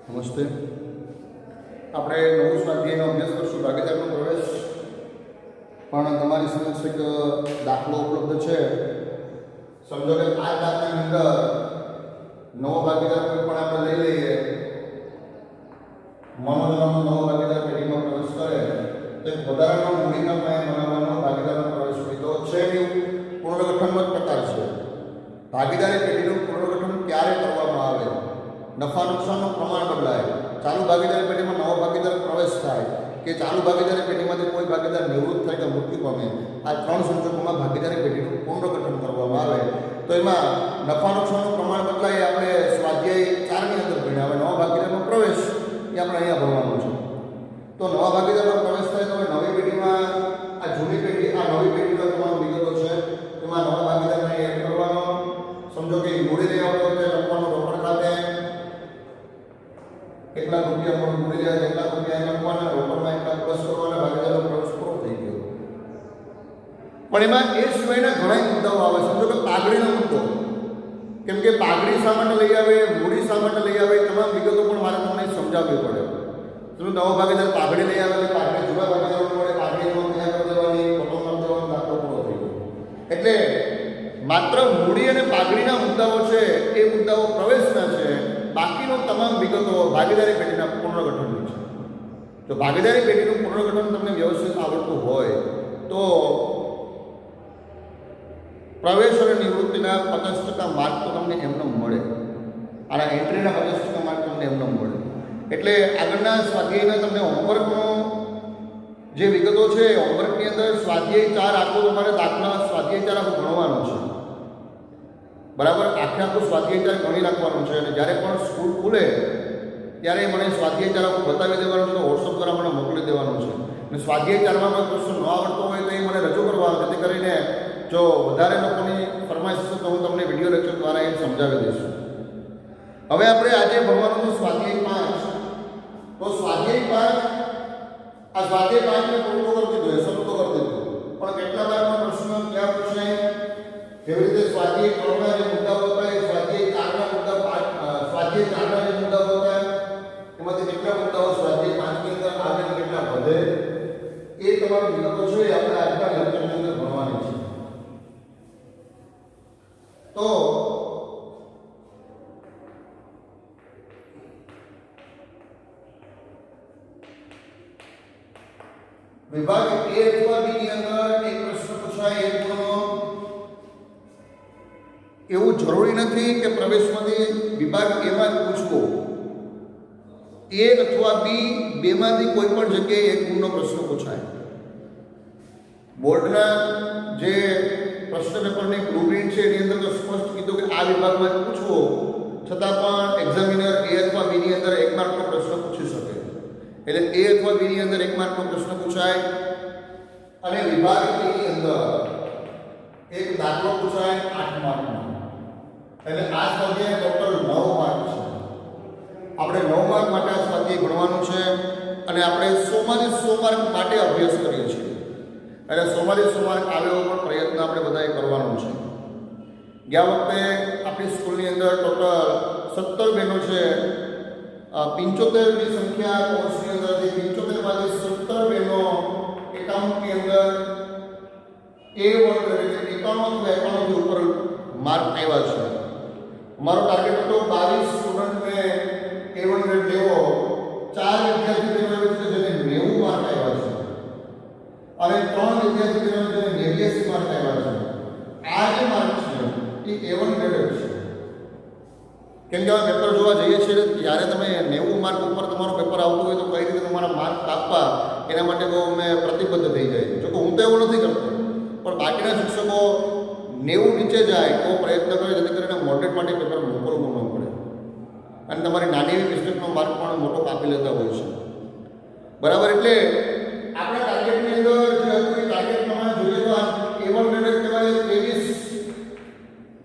નમસ્તે. આપણે નવું સ્વાધ્યાયનો અભ્યાસ કરશું, ભાગીદારનો પ્રવેશ. પણ તમારી સમક્ષ એક દાખલો ઉપલબ્ધ છે. સમજો કે આ દાખલાની અંદર નવો ભાગીદાર કોઈ પણ આપણે લઈ લઈએ, મનોરમનો નવો ભાગીદાર પેઢીમાં પ્રવેશ કરે તો એક વધારાનો મૂડીના પાયે બનાવવાનો ભાગીદારનો પ્રવેશ હોય તો છે એવું પુનર્ગઠનનો જ પ્રકાર છે. ભાગીદારી પેઢીનું પુનર્ગઠન ક્યારે કરવામાં આવે? નફા નુકસાનનું પ્રમાણ બદલાય, ચાલુ ભાગીદારી પેઢીમાં નવો ભાગીદાર પ્રવેશ થાય કે ચાલુ ભાગીદારી પેઢીમાંથી કોઈ ભાગીદાર નિવૃત્ત થાય કે મૃત્યુ પામે, આ ત્રણ સંજોગોમાં ભાગીદારી પેઢીનું પુનર્ગઠન કરવામાં આવે. તો એમાં નફા નુકસાનનું પ્રમાણ બદલાય આપણે સ્વાધ્યાય 4 ની અંદર ભણ્યા. હવે નવા ભાગીદારનો પ્રવેશ એ આપણે અહીંયા ભણવાનું છે. તો નવા ભાગીદારનો પ્રવેશ થાય તો નવી પેઢીમાં આ જૂની પેઢી, આ નવી પેઢીનો તમામ વિગતો છે, એમાં નવા ભાગીદારને એડ કરવાનો. સમજો કે મૂડી લઈ આવતો હોય તો લખવાનું રોકડ ખાતે કેટલા રૂપિયા મૂડી લેવા, કેટલા રૂપિયા એને લખવાના, રોકડમાં એટલા પ્લસ કરવાના, ભાગીદારનો પ્રવેશ પૂરો થઈ ગયો. પણ એમાં એ સિવાયના ઘણા મુદ્દાઓ આવે. સમજો કે પાઘડીનો મુદ્દો, કેમ કે પાઘડી શા માટે લઈ આવે, મૂડી શા માટે લઈ આવે, તમામ વિગતો પણ મારે તમને સમજાવવી પડે. જો નવો ભાગીદાર પાઘડી લઈ આવે, પાઘડી જૂના ભાગીદારો મળે, પાઘડીનો તૈયાર કરી દેવાની, ફોટો કરી દેવાનો, દાખલો પૂરો થઈ ગયો. એટલે માત્ર મૂડી અને પાઘડીના મુદ્દાઓ છે, એ મુદ્દાઓ પ્રવેશના છે. બાકીનો તમામ વિગતો ભાગીદારી પેઢીના પુનર્ગઠનની છે. જો ભાગીદારી પેઢીનું પુનર્ગઠન તમને વ્યવસ્થિત આવડતું હોય તો પ્રવેશ અને નિવૃત્તિના 50% માર્ક તો તમને એમને મળે, આના એન્ટ્રીના 50% માર્ક તમને એમને મળે. એટલે આગળના સ્વાધ્યાયના તમને હોમવર્કનો જે વિગતો છે, હોમવર્કની અંદર સ્વાધ્યાય 4 આખું તમારે દાખલા સ્વાધ્યાય 4 આખું ભણવાનું છે. બરાબર, આખું સ્વાધ્યાય 4 ગણી રાખવાનું છે. અને જ્યારે પણ સ્કૂલ ખુલે ત્યારે મને સ્વાધ્યાય 4 આખું બતાવી દેવાનું છે, વોટ્સઅપ દ્વારા મને મોકલી દેવાનું છે. અને સ્વાધ્યાય 4માં કોઈ પ્રશ્ન ન આવડતો હોય તો એ મને રજૂ કરવાનો, જેથી કરીને જો વધારે લોકોની ફરમાઈશ હશે તો હું તમને વિડીયો લેક્ચર દ્વારા એ સમજાવી દઈશ. હવે આપણે આજે ભણવાનું સ્વાધ્યાય 5. તો સ્વાધ્યાય 5, આ સ્વાધ્યાય 5 ને પૂરું કરી દીધું, સબ તો કરી દીધું, પણ કેટલા માર્કનો પ્રશ્ન ક્યાં પૂછાય? જેવી રીતે સ્વાધ્યાય 3ના જે મુદ્દાઓ હતા એ સ્વાધ્યાય 4ના મુદ્દા, સ્વાધ્યાય 4ના જે મુદ્દાઓ હતા એમાંથી કેટલા મુદ્દાઓ સ્વાધ્યાય 5 ની અંદર આવે અને કેટલા વધે, એ તમામ વિગતો છે આપણે આજના લેક્ચરની અંદર ભણવાની છે. તો વિભાગ A અથવા B ની અંદર એક પ્રશ્ન પૂછાય એક ગુણનો. એવું જરૂરી નથી કે પ્રવેશમાંથી વિભાગ A માં પૂછવો. A અથવા B બેમાંથી કોઈ પણ જગ્યાએ એક ગુણનો પ્રશ્ન પૂછાય. બોર્ડના જે પ્રશ્ન પેપરની બ્લુપ્રિન્ટ છે એની અંદર તો સ્પષ્ટ કીધું કે આ વિભાગમાં પૂછવો, છતાં પણ એક્ઝામિનર A અથવા B ની અંદર 1 માર્કનો પ્રશ્ન પૂછી શકે. એટલે A અથવા B ની અંદર 1 માર્કનો પ્રશ્ન પૂછાય. અને વિભાગ A ની અંદર એક દાખલો પૂછાય 8 માર્કનો. એટલે આ સ્વાધ્યાય ટોટલ 9 માર્ક છે. આપણે 9 માર્ક માટે આ સ્વાધ્યાય ભણવાનું છે અને આપણે 100 માંથી 100 માર્ક માટે અભ્યાસ કરીએ છીએ. એટલે 100 માંથી 100 માર્ક આવે એવો પણ પ્રયત્ન આપણે બધાએ કરવાનો છે. ગયા વખતે આપણી સ્કૂલની અંદર ટોટલ 17 બહેનો છે. 75 ની સંખ્યા કોર્સની અંદરથી 75 માંથી 17 બહેનો એકાઉન્ટની અંદર A1 એટલે 91 થી ઉપર માર્ક આવ્યા છે. અમારો ટાર્ગેટ હતો 22 સ્ટુડન્ટને A1 ગ્રેડ લેવો. 4 વિદ્યાર્થી બહેનો એવી છે જેને 90 માર્ક આવ્યા છે અને 3 વિદ્યાર્થી બહેનો જેને 89 માર્ક આવ્યા છે. આ જે માર્ક છે એ A1 ગ્રેડ છે. કેમ કે આ પેપર જોવા જઈએ છીએ જ્યારે તમે 90 માર્ક ઉપર તમારું પેપર આવતું હોય તો કઈ રીતે તમારા માર્ક કાપવા એના માટે બહુ અમે પ્રતિબદ્ધ થઈ જાય. જો કે હું તો એવું નથી કરતો, પણ બાકીના શિક્ષકો 90 નીચે જાય તો પ્રયત્ન કરે જેથી કરીને મોડરેટ માટે પેપર મોકલવું ન પડે અને તમારી નાની એવી મિસ્ટેકનો માર્ક પણ મોટો કાપી લેતા હોય છે. બરાબર, એટલે આપણા ટાર્ગેટની અંદર જે હતું એ ટાર્ગેટ પ્રમાણે જોઈએ તો A1 ગ્રેડ કહેવાય 23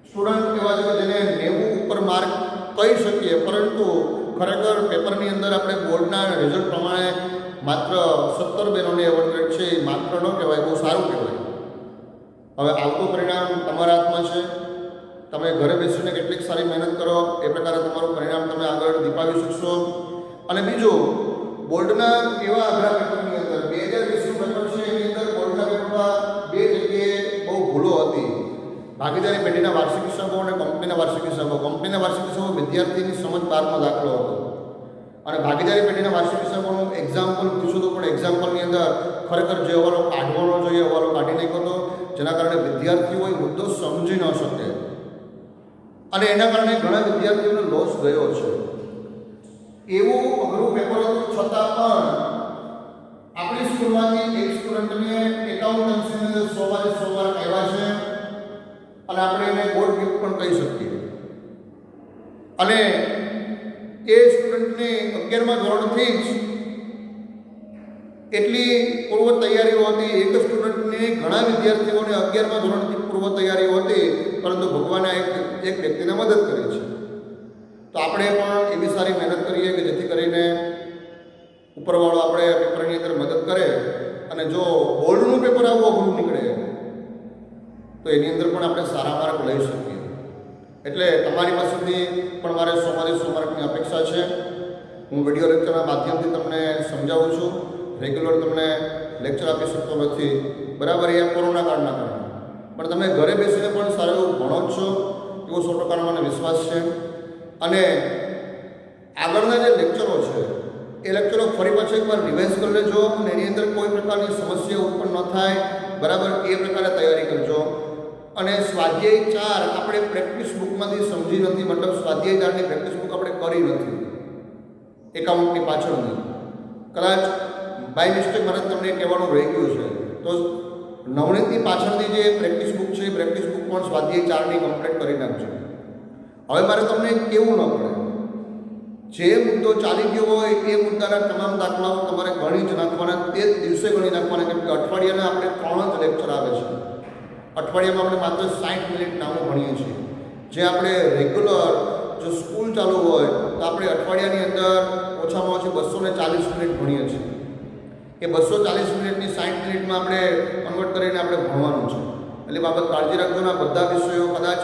સ્ટુડન્ટ એવા છે જેને 90 ઉપર માર્ક કહી શકીએ, પરંતુ ખરેખર પેપરની અંદર આપણે બોર્ડના રિઝલ્ટ પ્રમાણે માત્ર 17 બહેનોને A1 ગ્રેડ છે. એ માત્ર ન કહેવાય, બહુ સારું કહેવાય. હવે આવતું પરિણામ તમારા હાથમાં છે. તમે ઘરે બેસીને કેટલીક સારી મહેનત કરો એ પ્રકારે તમારું પરિણામ તમે આગળ દીપાવી શકશો. અને બીજું, બોર્ડના એવા અઘરા પેપરની અંદર 2020નું પેપર છે, એની અંદર બોર્ડના પેપરમાં બે જગ્યાએ બહુ ભૂલો હતી. ભાગીદારી પેઢીના વાર્ષિક હિસાબો અને કંપનીના વાર્ષિક હિસાબો. કંપનીના વાર્ષિક હિસાબો વિદ્યાર્થીની સમજ બહારનો દાખલો હતો, અને ભાગીદારી પેઢીના વાર્ષિક હિસાબોનું એક્ઝામ્પલ પૂછ્યું હતું, પણ એક્ઝામ્પલની અંદર ખરેખર જે હવાલો કાઢવાનો જોઈએ હવાલો કાઢી નાખ્યો હતો, જેના કારણે વિદ્યાર્થીઓ એ મુદ્દો સમજી ન શકે, અને એના કારણે ઘણા વિદ્યાર્થીઓનો લોસ ગયો છે. એવું અઘરું પેપર હતું, છતાં પણ આપણી સ્કૂલમાંથી એક સ્ટુડન્ટને એકાઉન્ટન્સીની અંદર 100 માર્ક આવ્યા છે, અને આપણે એને બોર્ડ ગિફ્ટ પણ કહી શકીએ. અને એ સ્ટુડન્ટને 11મા ધોરણથી જ એટલી પૂર્વ તૈયારીઓ હતી. એક સ્ટુડન્ટને ઘણા વિદ્યાર્થીઓને 11મા ધોરણથી પૂર્વ તૈયારીઓ હતી, પરંતુ ભગવાને એક વ્યક્તિને મદદ કરી છે. તો આપણે પણ એવી સારી મહેનત કરીએ કે જેથી કરીને ઉપરવાળો આપણે પેપરની અંદર મદદ કરે, અને જો બોર્ડનું પેપર આવું અઘરું નીકળે તો એની અંદર પણ આપણે સારા માર્ક લઈ શકીએ. એટલે તમારી પાસેથી પણ મારે 100 માર્કની અપેક્ષા છે. હું વિડીયો લેક્ચરના માધ્યમથી તમને સમજાવું છું, રેગ્યુલર તમને લેક્ચર આપી શકતો નથી, બરાબર, એ કોરોના કાળના કારણે. પણ તમે ઘરે બેસીને પણ સારું એવું ભણો જ છો એવો 100% મને વિશ્વાસ છે. અને આગળના જે લેક્ચરો છે એ લેક્ચરો ફરી પાછું એકવાર રિવાઇઝ કરી લેજો, અને એની અંદર કોઈ પ્રકારની સમસ્યા ઉત્પન્ન ન થાય, બરાબર, એ પ્રકારે તૈયારી કરજો. અને સ્વાધ્યાય 4 આપણે પ્રેક્ટિસ બુકમાંથી સમજી નથી, મતલબ સ્વાધ્યાય 4ની પ્રેક્ટિસ બુક આપણે કરી નથી એકાઉન્ટની પાછળની. કદાચ બાય મિસ્ટેક મને તમને કહેવાનું રહી ગયું છે, તો નવનીતની પાછળની જે પ્રેક્ટિસ બુક છે એ પ્રેક્ટિસ બુક પણ સ્વાધ્યાય 4ની કમ્પ્લીટ કરી નાખજો. હવે મારે તમને કેવું ન પડે, જે મુદ્દો ચાલી ગયો હોય એ મુદ્દાના તમામ દાખલાઓ તમારે ગણી જ નાખવાના, તે જ દિવસે ગણી નાખવાના, કેમ કે અઠવાડિયાના આપણે 3 જ લેક્ચર આવે છે. અઠવાડિયામાં આપણે માત્ર 60 મિનિટ નામું ભણીએ છીએ. જે આપણે રેગ્યુલર જો સ્કૂલ ચાલુ હોય તો આપણે અઠવાડિયાની અંદર ઓછામાં ઓછી 240 મિનિટ ભણીએ છીએ. એ 240 મિનિટની 60 મિનિટમાં આપણે કન્વર્ટ કરીને આપણે ભણવાનું છે. એટલે બાબત કાળજી રાખજો. ના બધા વિષયો કદાચ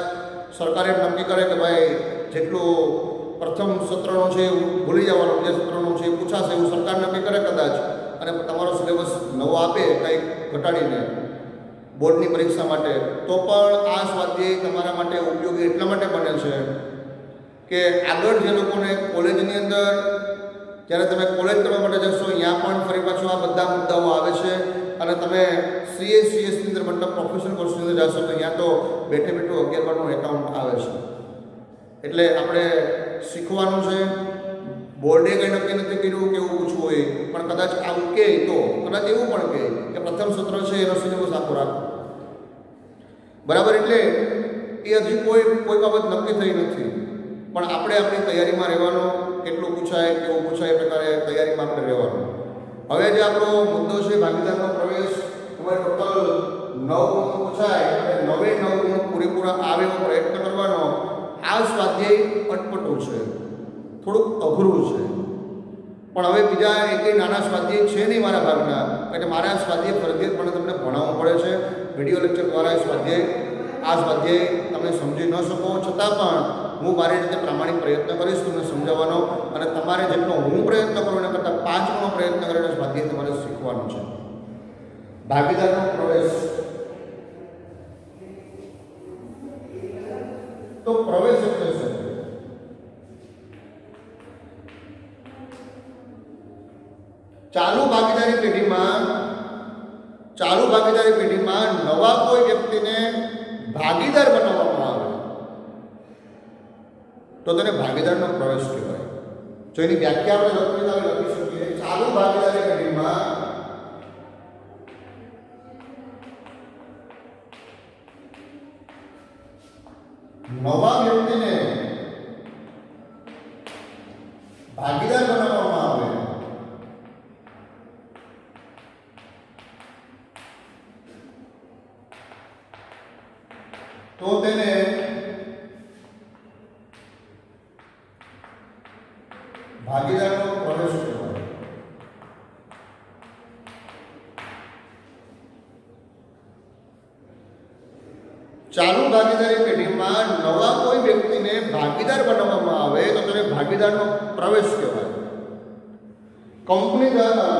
સરકારે નક્કી કરે કે ભાઈ જેટલું પ્રથમ સત્રનો છે એવું ભૂલી જવાનું, બીજા સત્રનો છે એ પૂછાશે, એવું સરકાર નક્કી કરે કદાચ, અને તમારો સિલેબસ નવો આપે કંઈક ઘટાડીને બોર્ડની પરીક્ષા માટે, તો પણ આ સ્વાધ્યાય તમારા માટે ઉપયોગી એટલા માટે બને છે કે આગળ જે લોકોને કોલેજની અંદર જ્યારે તમે કોલેજ કરવા માટે જશો, ત્યાં પણ ફરી પાછું આ બધા મુદ્દાઓ આવે છે, અને તમે CSની અંદર મતલબ પ્રોફેશનલ કોર્સની અંદર જશો તો ત્યાં તો બેઠે બેઠું 11 એકાઉન્ટ આવે છે. એટલે આપણે શીખવાનું છે. બોર્ડે કંઈ નક્કી નથી કર્યું કે એવું પૂછવું હોય, પણ કદાચ આવું કહે તો કદાચ એવું પણ કહે કે પ્રથમ સત્ર છે એનો સિલેબસ આખો રાખો, બરાબર. એટલે એ હજી કોઈ બાબત નક્કી થઈ નથી, પણ આપણે આપણી તૈયારીમાં રહેવાનો, કેટલું પૂછાય કેવું પૂછાય એ પ્રકારે તૈયારીમાં આપણે રહેવાનું. હવે જે આપણો મુદ્દો છે ભાગીદારનો પ્રવેશ, તમારે ટોટલ 9 પૂછાય અને 9 પૂરેપૂરા આવે એવો પ્રયત્ન કરવાનો. આ સ્વાધ્યાય અટપટું છે, થોડુંક અઘરું છે, પણ હવે બીજા એકેય નાના સ્વાધ્યાય છે નહીં મારા ભાગના, એટલે મારા સ્વાધ્યાય ફરજિયાતપણે તમને ભણાવવું પડે છે. વિડીયો લેક્ચર દ્વારા આ સ્વાધ્યાય તમે સમજી ન શકો, છતાં પણ હું મારી રીતે પ્રામાણિક પ્રયત્ન કરીશ તમને સમજાવવાનો, અને તમારે જેટલો હું પ્રયત્ન કરું એના કરતાં 5 ગણો પ્રયત્ન કરીને સ્વાધ્યાય તમારે શીખવાનું છે. ભાગીદારનો પ્રવેશ. તો પ્રવેશ એટલે શું? ચાલુ ભાગીદારી પેઢીમાં નવા કોઈ વ્યક્તિને ભાગીદાર બનાવવામાં આવે તો તેને ભાગીદારનો પ્રવેશ કહેવાય. જો એની વ્યાખ્યા આપણે લખી શકીએ, ચાલુ ભાગીદારી પેઢીમાં નવા વ્યક્તિને ભાગીદાર બનાવવામાં આવે તો તેને ભાગીદારનો પ્રવેશ કહેવાય. ચાલુ ભાગીદારી પેઢીમાં નવા કોઈ વ્યક્તિને ભાગીદાર બનાવવામાં આવે તો તેને ભાગીદારનો પ્રવેશ કહેવાય. કંપની દ્વારા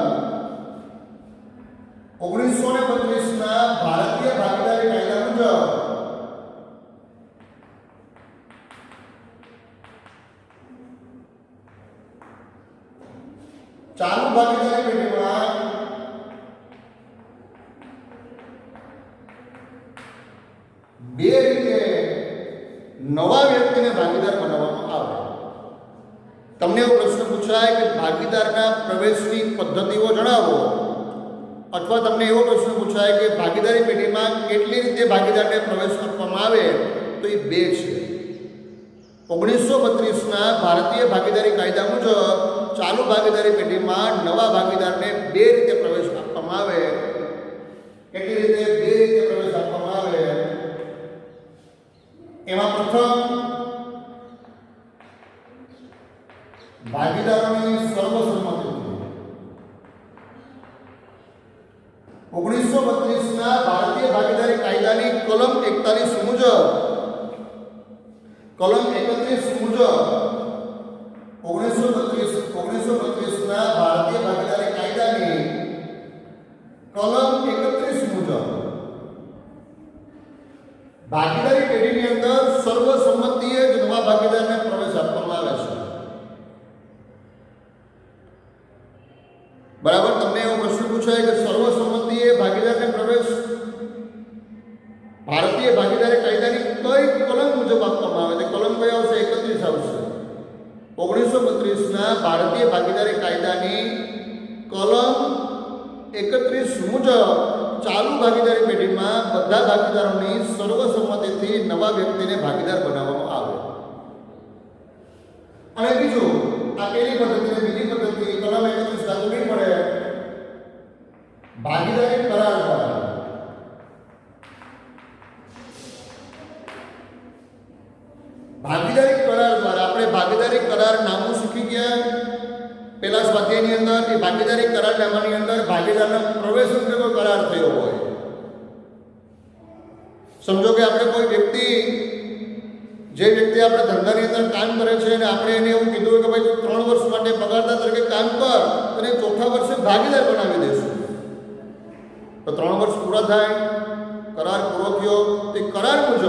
1932ના ભારતીય ભાગીદારી કાયદા મુજબ ચાલુ ભાગીદારી પેઢીમાં બે રીતે નવા વ્યક્તિને ભાગીદાર બનાવવામાં આવે. તમને એવો પ્રશ્ન પૂછાય કે ભાગીદારના પ્રવેશની પદ્ધતિઓ જણાવો, અથવા તમને એવો પ્રશ્ન પૂછાય કે ભાગીદારી પેઢીમાં કેટલી રીતે ભાગીદારને પ્રવેશ આપવામાં આવે, તો એ બે છે. 1932ના ભારતીય ભાગીદારી કાયદા મુજબ ચાલુ ભાગીદારી પેઢીમાં નવા ભાગીદારને બે રીતે પ્રવેશ આપવામાં આવે. કેટલી રીતે? બે રીતે પ્રવેશ આપવામાં આવે. એમાં પ્રથમ, ભાગીદારોની સર્વસંમતિથી. 1932ના ભારતીય ભાગીદારી કાયદાની કલમ 41 મુજબ, કલમ 31 મુજબ 1932ના ભારતીય ભાગીદારી કાયદાની કલમ 31 મુજબ ભાગીદારી પેઢીની અંદર સર્વસંમતિએ જ નવા ભાગીદારને પ્રવેશ આપવામાં આવે છે. બરાબર? તમને એવો પ્રશ્ન પૂછાય કે સર્વસંમતિએ ભાગીદારને પ્રવેશ ભારતીય ભાગીદારી કાયદાની કઈ કલમ મુજબ આપવામાં આવે છે? કલમ કઈ આવશે? 31 આવશે. 1932ના ભારતીય ભાગીદારી કાયદાની કલમ 31 મુજબ ચાલુ ભાગીદારી પેઢીમાં બધા ભાગીદારોની સર્વસંમતિથી નવા વ્યક્તિને ભાગીદાર બનાવવામાં આવે. અને બીજું, આ પહેલી પદ્ધતિ અને બીજી પદ્ધતિ કલમ 31 લાગુ નહીં પડે. ભાગીદારી કરાર દ્વારા આપણે ભાગીદારી કરાર નામું શીખી ગયા પેલા સ્વાધ્યાયની અંદર. એ ભાગીદારી કરારનામાની અંદર ભાગીદારના પ્રવેશ અંગે કોઈ કરાર થયો હોય. સમજો કે આપણે કોઈ વ્યક્તિ, જે વ્યક્તિ આપણે ધંધાની અંદર કામ કરે છે અને આપણે એને એવું કીધું કે ભાઈ 3 વર્ષ માટે પગારદાર તરીકે કામ કર, અને 4થા વર્ષે ભાગીદાર બનાવી દઈશું. તો 3 વર્ષ પૂરા થાય, કરાર પૂરો થયો, તે કરાર મુજબ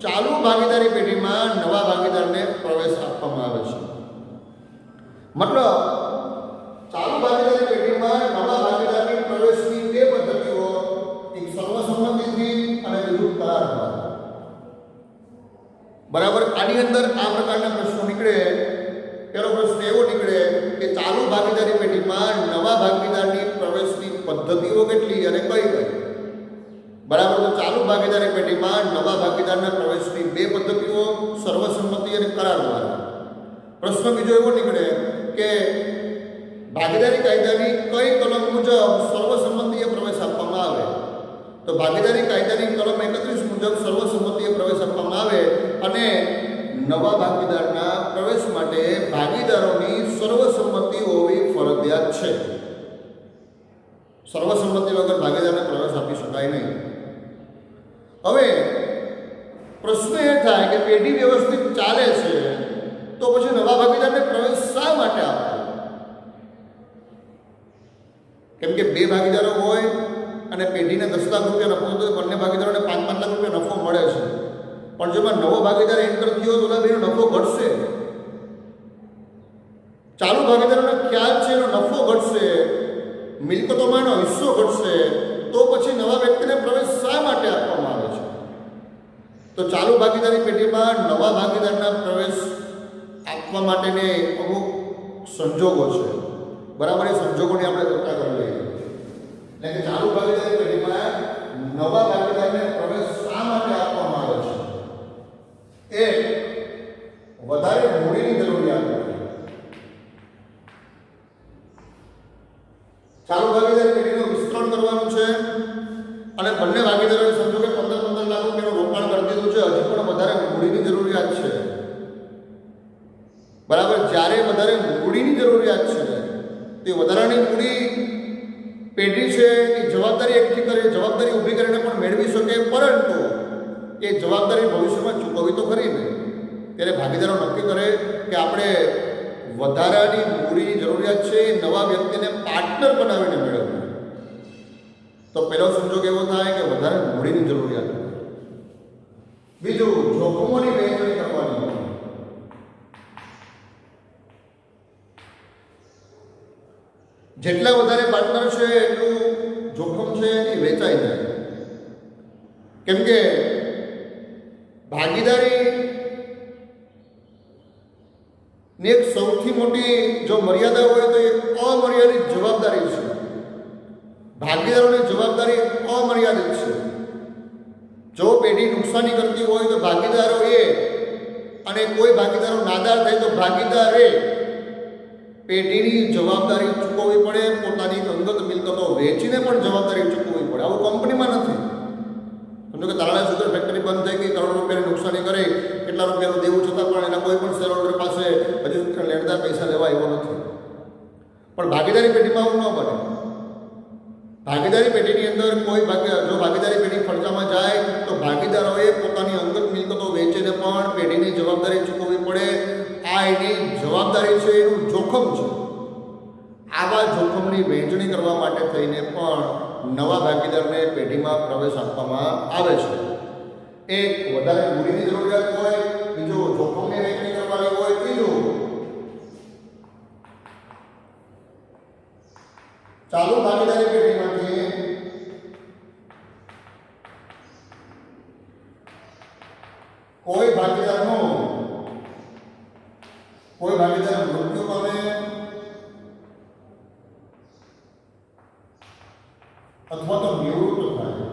ચાલુ ભાગીદારી પેઢીમાં નવા ભાગીદારને પ્રવેશ આપવામાં આવે છે. મતલબ ચાલુ ભાગીદારી પેઢીમાં નવા ભાગીદારની પ્રવેશની બે પદ્ધતિઓ, એક સર્વસંમતિથી અને બીજું કરાર દ્વારા. બરાબર? આની અંદર આ પ્રકારના પ્રશ્નો નીકળે. પહેલો પ્રશ્ન એવો નીકળે કે ચાલુ ભાગીદારી પેઢીમાં નવા ભાગીદારની પ્રવેશની પદ્ધતિઓ કેટલી અને કઈ કઈ? બરાબર? તો ચાલુ ભાગીદારી પેઢીમાં નવા ભાગીદારના પ્રવેશની બે પદ્ધતિઓ, સર્વસંમતિ અને કરાર દ્વારા. પ્રશ્ન બીજો એવો નીકળે કે ભાગીદારી કાયદાની કઈ કલમ મુજબ સર્વસંમતિએ પ્રવેશ આપવામાં આવે? તો ભાગીદારી કાયદાની કલમ 31 મુજબ સર્વસંમતિએ પ્રવેશ આપવામાં આવે, અને નવા ભાગીદારના પ્રવેશ માટે ભાગીદારોની સર્વસંમતિ હોવી ફરજિયાત છે. સર્વસંમતિ વગર ભાગીદારને પ્રવેશ આપી શકાય નહીં. હવે પ્રશ્ન એ થાય કે પેઢી વ્યવસ્થિત ચાલે છે, તો પછી નવા ભાગીદારને પ્રવેશ શા માટે આપવો? કેમ કે બે ભાગીદારો હોય અને પેઢીને 10 લાખ રૂપિયા નફો, તો બંને ભાગીદારોને 5-5 લાખ રૂપિયા નફો મળે છે. પણ જેમાં નવો ભાગીદાર એન્ટર થયો તો ઓલા બેનો નફો ઘટશે. ચાલુ ભાગીદારોને ખ્યાલ છે એનો નફો ઘટશે, મિલકતોમાં એનો હિસ્સો ઘટશે, તો પછી નવા વ્યક્તિને પ્રવેશ શા માટે આપવામાં આવે છે? તો ચાલુ ભાગીદારી પેઢીમાં નવા ભાગીદારના પ્રવેશ આપવા માટેને અમુક સંજોગો છે. બરાબર? એ સંજોગોની આપણે ચર્ચા કરી લઈએ. એટલે કે ચાલુ ભાગીદારી પેઢીમાં નવા ભાગીદારને પ્રવેશ શા માટે આપવામાં આવે છે? એક, વધારે મૂડીની જરૂરિયાત છે. ચાલુ ભાગીદારી પેઢીનું વિસ્તરણ કરવાનું છે અને બંને ભાગીદારોએ સમજો કે 15-15 લાખ રૂપિયાનું રોકાણ કરી દીધું છે, હજી પણ વધારે મૂડીની જરૂરિયાત છે. બરાબર? જ્યારે વધારે મૂડીની જરૂરિયાત છે, તે વધારાની મૂડી પેઢી છે એ જવાબદારી એકઠી કરે, જવાબદારી ઊભી કરીને પણ મેળવી શકે, પરંતુ એ જવાબદારી ભવિષ્યમાં ચૂકવવી તો ખરી ને. ત્યારે ભાગીદારો નક્કી કરે કે આપણે વધારાની મૂડીની જરૂરિયાત જરૂરિયાત છે એ નવા વ્યક્તિને પાર્ટનર બનાવીને મેળવવી. તો પહેલો સંજોગ એવો થાય કે વધારે મૂડીની જરૂરિયાત હોય. બીજું, જોખમોની વહેંચણી કરવાની હોય. જેટલા વધારે પાર્ટનર છે એટલું જોખમ છે એ વેચાઈ જાય. કેમ કે ભાગીદારી ની એક સૌથી મોટી જો મર્યાદા હોય તો એ અમર્યાદિત જવાબદારી છે. ભાગીદારોની જવાબદારી અમર્યાદિત છે. જો પેઢી નુકસાની કરતી હોય તો ભાગીદારો એ અને કોઈ ભાગીદારો નાદાર થાય તો ભાગીદારે પેઢીની જવાબદારી ચૂકવવી પડે. પોતાની અંગત મિલકતો વેચીને પણ જવાબદારી ચૂકવવી પડે. આવું કંપનીમાં નથી. સમજો કે તારાળા સુગર ફેક્ટરી બંધ થઈ ગઈ, કરોડ રૂપિયાની નુકસાની કરે, કેટલા રૂપિયાનું દેવું છતાં પણ એના કોઈ પણ શેર હોલ્ડર પાસે હજુ લેણદાર પૈસા લેવા એવો નથી. પણ ભાગીદારી પેઢીમાં આવું ન બને. ભાગીદારી પેઢીની અંદર કોઈ જો ભાગીદારી પેઢી ખર્ચામાં જાય તો ભાગીદારોએ પોતાની અંગત મિલકતો વેચીને પણ પેઢીની જવાબદારી ચૂકવવી પડે. આ એની જવાબદારી છે, એનું જોખમ છે. આવા જોખમની વહેંચણી કરવા માટે થઈને પણ નવા ભાગીદારને પેઢીમાં પ્રવેશ આપવામાં આવે છે. એક, વધારે મૂડીની જરૂરિયાત હોય. બીજું, જોખમની વહેંચણી કરવાની હોય. ત્રીજું, ચાલુ ભાગીદારી પેઢીમાંથી કોઈ ભાગીદાર મૃત્યુ પામે અથવા તો નિવૃત્ત થાય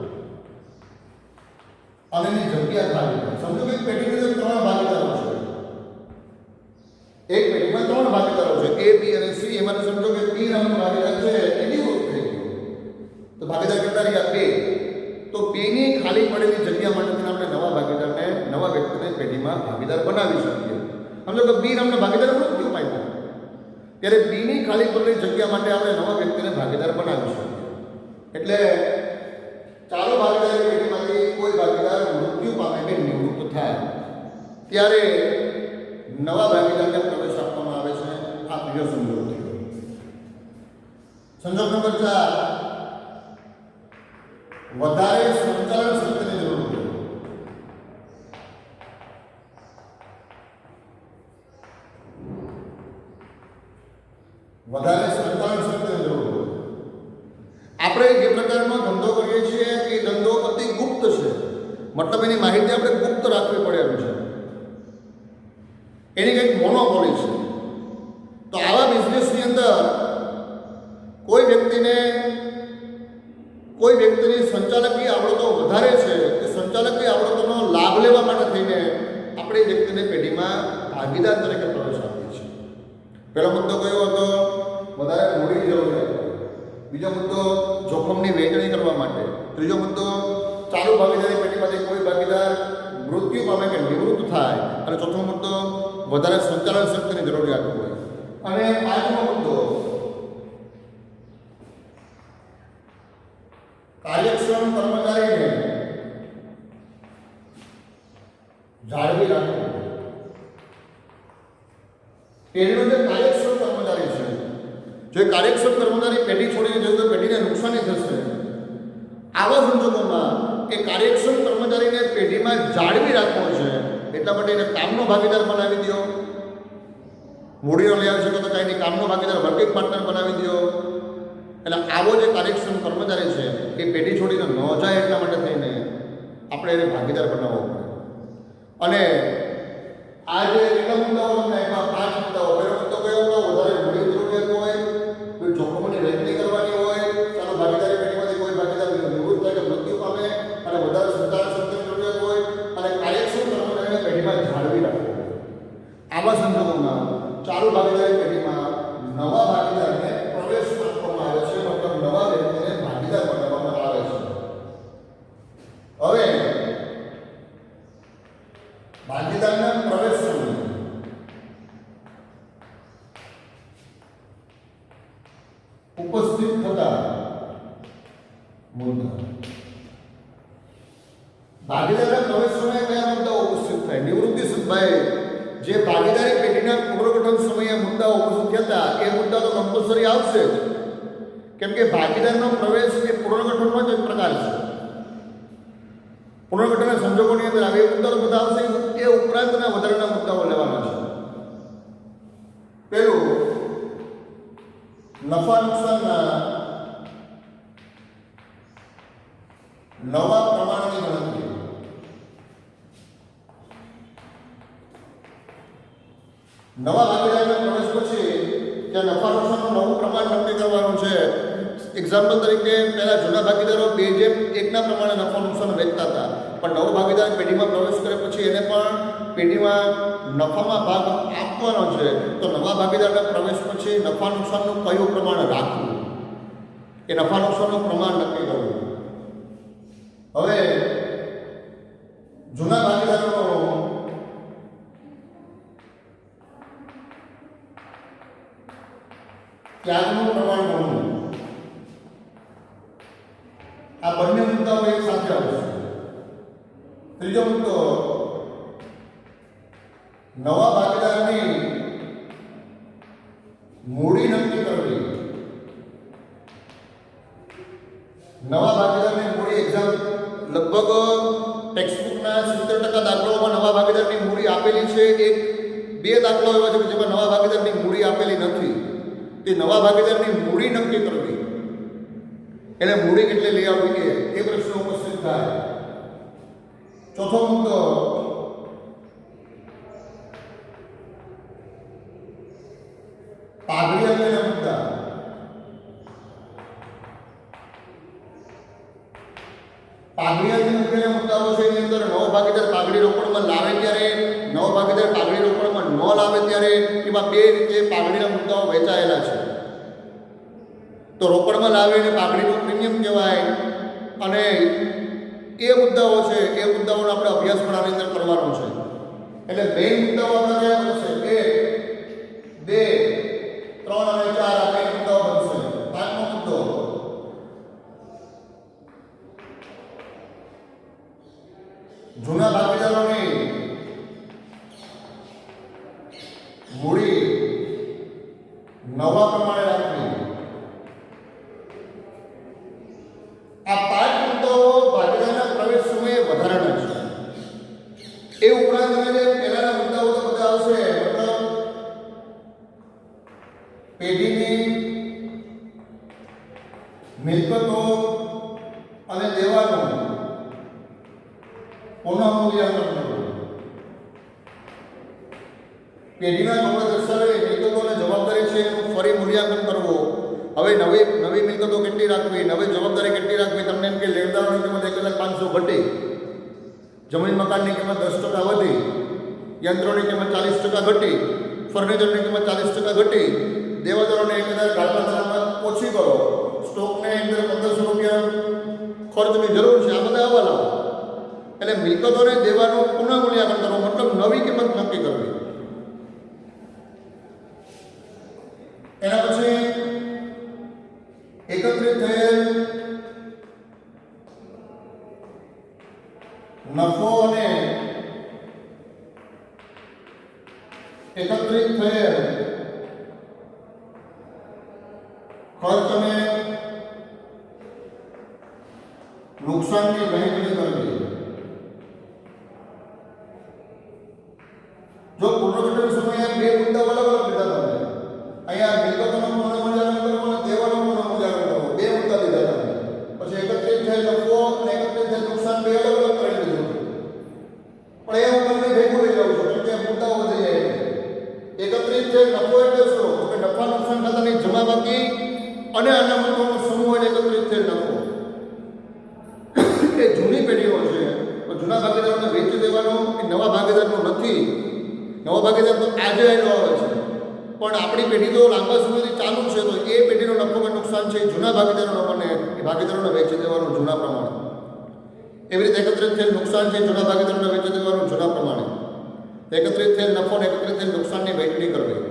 અને એની જગ્યા ખાલી થાય. સમજો કે પેઢીની અંદર 3 ભાગીદારો છે. એક પેઢીમાં 3 ભાગીદારો છે, A, B અને C. એમાં સમજો કે B નામનો ભાગીદાર છે એ નિવૃત્ત થઈ ગયો. તો ભાગીદાર કેટલા રહ્યા? 2. તો 2 ની ખાલી પડેલી જગ્યા માટે આપણે નવા વ્યક્તિને પેઢીમાં ભાગીદાર બનાવી શકીએ. સમજો કે B નામનો ભાગીદાર મૃત્યુ પામ્યો, ત્યારે B ની ખાલી પડેલી જગ્યા માટે આપણે નવા વ્યક્તિને ભાગીદાર બનાવી શકીએ. એટલે ચાલુ ભાગીદારી પેઢીમાંથી કોઈ ભાગીદાર મૃત્યુ પામે કે નિવૃત્ત થાય ત્યારે નવા ભાગીદારને પ્રવેશ આપવામાં આવે છે. આ બીજો સંજોગ થયો. સંજોગ નંબર 4, વધારે સંચાલન શક્તિની જરૂર હોય. વધારે સંચાલન શક્તિની જરૂર હોય. આપણે જે પ્રકારનો ધંધો કરીએ છીએ એ ધંધો અતિ ગુપ્ત છે. મતલબ એની માહિતી આપણે ગુપ્ત રાખવી પડે એમ છે. એની કંઈક મોનોપોલી છે. તો આવા બિઝનેસની અંદર કોઈ વ્યક્તિની સંચાલકીય આવડતો વધારે છે. એ સંચાલકીય આવડતોનો લાભ લેવા માટે થઈને આપણે એ વ્યક્તિને પેઢીમાં ભાગીદાર તરીકે પ્રવેશ આપીએ છીએ. પહેલો મુદ્દો કયો હતો? વધારે મૂડીની જરૂરિયાત. બીજો મુદ્દો, જોખમની વહેંચણી કરવા માટે. ત્રીજો મુદ્દો, ચાલુ ભાગીદારી પેઢીમાંથી કોઈ ભાગીદાર મૃત્યુ પામે કે નિવૃત્ત થાય. અને ચોથો મુદ્દો, વધારે સંચાલન શક્તિની જરૂરિયાત હોય. અને પાંચમો મુદ્દો, કાર્યક્ષમ કર્મચારીને જાળવી રાખવું. પેઢીનો જે કાર્યક્ષમ કર્મચારી છે, જો કાર્યક્ષમ કર્મચારી પેઢી છોડીને જશે તો પેઢીને નુકસાની થશે. આવા સંજોગોમાં એ કાર્યક્ષમ કર્મચારીને પેઢીમાં જાળવી રાખવો છે. એટલા માટે એને કામનો ભાગીદાર બનાવી દો. મૂડીનો લઈ આવી શકો તો કાંઈ નહીં, કામનો ભાગીદાર, વર્કિંગ પાર્ટનર બનાવી દો. એટલે આવો જે કાર્યક્ષમ કર્મચારી છે એ પેઢી છોડીને ન જાય એટલા માટે થઈને આપણે એને ભાગીદાર બનાવવો પડે. અને આ જે કેટલા મુદ્દાઓ તમને એમાં 5 મુદ્દાઓ. પહેલો મુદ્દો કયો હતો? વધારે મૂડી જરૂરિયાત હોય, કોઈ જોખમોની વહેંચણી કરવાની હોય, ચાલો ભાગીદારી પેઢીમાંથી કોઈ ભાગીદાર નિવૃત્ત થાય કે મૃત્યુ પામે, અને વધારે સંચાલન શક્તિની જરૂરિયાત હોય, અને કાર્યક્ષમ કર્મચારીને પેઢીમાં જાળવી રાખવું. આવા સંજોગોમાં ચાલુ ભાગીદારી પેઢીમાં નવા ભાગીદારને પ્રવેશ આપવામાં આવે છે. મતલબ નવા વ્યક્તિને ભાગીદાર બનાવવામાં આવે છે. હવે ભાગીદારના પ્રવેશ સમય. ઉપસ્થિત થતા મુદ્દા. ભાગીદારના પ્રવેશ સમયે કયા મુદ્દાઓ ઉપસ્થિત થાય? નિવૃત્તિ ભાઈ જે ભાગીદારી પેઢીના પુનર્ગઠન સમયે મુદ્દાઓ ઉપસ્થિત થયા એ મુદ્દા તો કમ્પલસરી આવશે જ, કેમ કે ભાગીદારનો પ્રવેશ એ પુનર્ગઠનનો જ એક પ્રકાર છે. પુનર્ગઠનના સંજોગોની અંદર આવે એ મુદ્દા તો બધા આવશે. એ ઉપરાંતના વધારાના મુદ્દાઓ લેવાના છે. પેલું નફા નુકસાનના નવા પ્રમાણની ગણતરી. નવા ભાગીદારના પ્રવેશ પછી ત્યાં નફા નુકસાનનું નવું પ્રમાણ નક્કી કરવાનું છે. એક્ઝામ્પલ તરીકે પહેલા જૂના ભાગીદારો 2:1 પ્રમાણે નફા નુકસાન વેચતા હતા, પણ નવો ભાગીદાર પેઢીમાં પ્રવેશ કરે પછી એને પણ પેઢીમાં નફામાં ભાગ આપવાનો છે. તો નવા ભાગીદારના પ્રવેશ પછી નફા નુકસાનનું કયું પ્રમાણ રાખવું, એ નફા નુકસાનનું પ્રમાણ નક્કી કરવું. હવે જૂના ભાગીદારોનો ત્યાગનું પ્રમાણ ગણવું. આ બંને મુદ્દાઓ એક સાથે આવશે. ત્રીજો મુદ્દો નવા ભાગીદારની મૂડી નક્કી કરવી. નવા ભાગીદારની મૂડી એક્ઝામ લગભગ ટેક્સ્ટબુકના 70% દાખલાઓમાં નવા ભાગીદારની મૂડી આપેલી છે. એક બે દાખલાઓ એવા છે કે જેમાં નવા ભાગીદારની મૂડી આપેલી નથી. તે નવા ભાગીદારની મૂડી નક્કી કરવી, એને મૂડી કેટલી લઈ આવવી એ પ્રશ્ન ઉપસ્થિત થાય. ચોથો મુદ્દો પાઘડી અંગેના મુદ્દા. પાઘડી અંગેના મુદ્દાઓ છે. એની અંદર નવો ભાગીદાર પાઘડી રોકડમાં લાવે ત્યારે, નવો ભાગીદાર પાઘડી રોકડમાં ન લાવે ત્યારે, એમાં બે રીતે પાઘડીના મુદ્દાઓ વહેંચાયેલા છે. તો રોકડમાં લાવે એને પાઘડીનું પ્રીમિયમ કહેવાય, અને એ મુદ્દાઓ છે. એ મુદ્દાઓનો આપણે અભ્યાસ પણ આની અંદર કરવાનો છે. એટલે મેઇન મુદ્દાઓ આપણે કયા બનશે? 1, 2, 3 અને 4 આ મેઇન મુદ્દાઓ બનશે. પાંચમો મુદ્દો જૂના ભાગીદારોની મૂડી નવા પ્રમાણે રાખવી. આ પાંચ મુદ્દાઓ ભાગીદારના પ્રવેશ સમયે વધારાના છે. એ ઉપરાંત જે પહેલાના મુદ્દાઓ તો બધા આવશે, મતલબ પેઢીની મિલકતો અને દેવાનું પુનઃમૂલ્યાંકન કરવું. પેઢીના નોંધ દર્શાવેલી મિલકતો અને જવાબદારી છે એનું ફરી મૂલ્યાંકન કરવું. હવે નવી મિલકતો કેટલી રાખવી, નવી જવાબદારી કેટલી રાખવી. તમને એમ કે લેણદારોની કિંમત 1,500,000 ઘટી, જમીન મકાનની કિંમત 10% વધી, યંત્રોની કિંમત 40% ઘટી, ફર્નિચરની કિંમત 40% ઘટી, દેવાદારોને 1,000 કાળકા ઓછી કરો, સ્ટોકને અંદર 1500 રૂપિયા ખર્ચની જરૂર છે. આ બધા આવા લાવો. એટલે મિલકતોને દેવાનું પુનઃમૂલ્યાંકન કરવું, મતલબ નવી કિંમત નક્કી કરવી. એના પછી એકત્રિત થયેલ નફો અને એકત્રિત થયેલ ખર્ચ અને નુકસાનની વહેંચણી કરવી. જો પુનર્ગઠન સમયે બે મુદ્દા અલગ અલગ લીધા તમે, અહીંયા મિલકતોનું પુનઃમૂલ્યાંકન કરવું અને દેવાનું પુનઃમૂલ્યાંકન કરવું, બે મુદ્દા લીધા તમે. પછી એકત્રિત થયેલ નફો અને એકત્રિત થયેલ નુકસાન બે અલગ અલગ કરી લીધું. પણ એ હું તમને ભેગું લઈ જાઉં છું, કેમ કે મુદ્દાઓ વધી જાય. એકત્રિત થયેલ નફો એટલે શું? તો કે નફા નુકસાન ખાતાની જમા બાકી અને અનામતોનો સમૂહ એટલે એકત્રિત થયેલ નફો. એ જૂની પેઢીઓ છે, તો જૂના ભાગીદારોને વેચી દેવાનો એ નવા ભાગીદારનો નથી. નવો ભાગીદાર તો આજે આવેલો આવે છે, પણ આપણી પેઢી તો લાંબા સમયથી ચાલુ છે. તો એ પેઢીનો નફો કે નુકસાન છે એ જૂના ભાગીદારોનો બને, એ ભાગીદારોને વેચી દેવાનું જૂના પ્રમાણે. એવી રીતે એકત્રિત થયેલ નુકસાન છે જૂના ભાગીદારોને વેચી દેવાનું જૂના પ્રમાણે. એકત્રિત થયેલ નફો અને એકત્રિત થયેલ નુકસાનની વહેંચણી કરવી.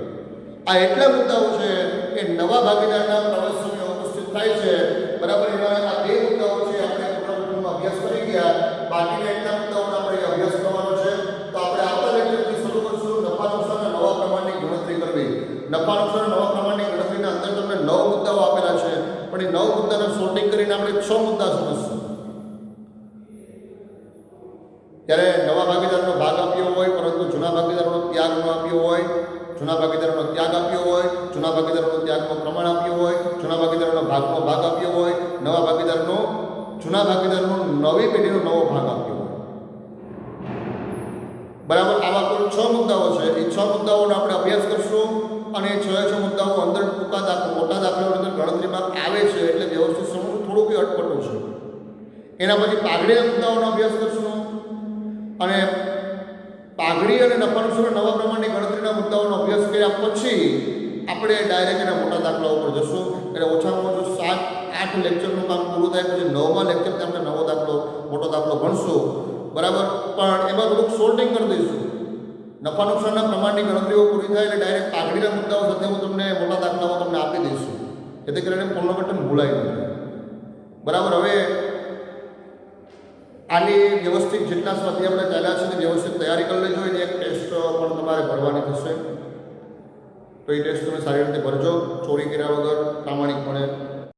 આ એટલા મુદ્દાઓ છે કે નવા ભાગીદારના પ્રવેશ સમયે ઉપસ્થિત થાય છે. બરાબર, એના આ બે મુદ્દાઓ છે આપણે પુનર્ગઠનમાં અભ્યાસ કરી ગયા. બાકીના એટલા મુદ્દાઓનો આપણે અભ્યાસ કરવાનો છે. તો આપણે આવતા લેક્ચરથી શરૂ કરશું નફા નુકસાનના નવા પ્રમાણની ગણતરી કરવી. નફા નુકસાન નવા પ્રમાણની ગણતરીના અંદર તમને 9 મુદ્દાઓ આપેલા છે, પણ એ 9 મુદ્દાને સોર્ટિંગ કરીને આપણે 6 મુદ્દા સમજશું. ત્યારે નવા ભાગીદારનો ભાગ આપ્યો હોય પરંતુ જૂના ભાગીદારનો ત્યાગ ન આપ્યો હોય, જૂના ભાગીદારનો ત્યાગ આપ્યો હોય, જૂના ભાગીદારનો ત્યાગનો પ્રમાણ આપ્યો હોય, જૂના ભાગીદારનો ભાગનો ભાગ આપ્યો હોય, નવા ભાગીદારનો જૂના ભાગીદારનો નવી પેઢીનો નવો ભાગ આપ્યો હોય. બરાબર, આવા કુલ 6 મુદ્દાઓ છે. એ 6 મુદ્દાઓનો આપણે અભ્યાસ કરશું અને એ 6 મુદ્દાઓ અંદર ટૂંકા દાખલા મોટા દાખલાઓ અંદર ગણતરીમાં આવે છે એટલે વ્યવસ્થિત સમજવું થોડુંક અટપટું છે. એના પછી પાઘડીના મુદ્દાઓનો અભ્યાસ કરશું અને પાઘડી અને નફા નુકસાન નવા પ્રમાણની ગણતરીના મુદ્દાઓનો અભ્યાસ કર્યા પછી આપણે ડાયરેક્ટ એના મોટા દાખલા ઉપર જશું. એટલે ઓછામાં ઓછું 7-8 લેક્ચરનું કામ પૂરું થાય પછી 9મા લેક્ચરથી આપણે નવો દાખલો મોટો દાખલો ભણશું. બરાબર, પણ એમાં થોડુંક સોર્ટિંગ કરી દઈશું. નફા નુકસાનના પ્રમાણની ગણતરીઓ પૂરી થાય એટલે ડાયરેક્ટ પાઘડીના મુદ્દાઓ સાથે હું તમને મોટા દાખલાઓ તમને આપી દઈશું, જેથી કરીને પુનઃપઠન ભૂલાય નહીં. બરાબર, હવે આની વ્યવસ્થિત જેટલા સ્વાધ્યાય આપણે ચાલ્યા છે તે વ્યવસ્થિત તૈયારી કરી લેજો. એની એક ટેસ્ટ પણ તમારે ભરવાની થશે, તો એ ટેસ્ટ તમે સારી રીતે ભરજો, ચોરી કર્યા વગર પ્રામાણિકપણે.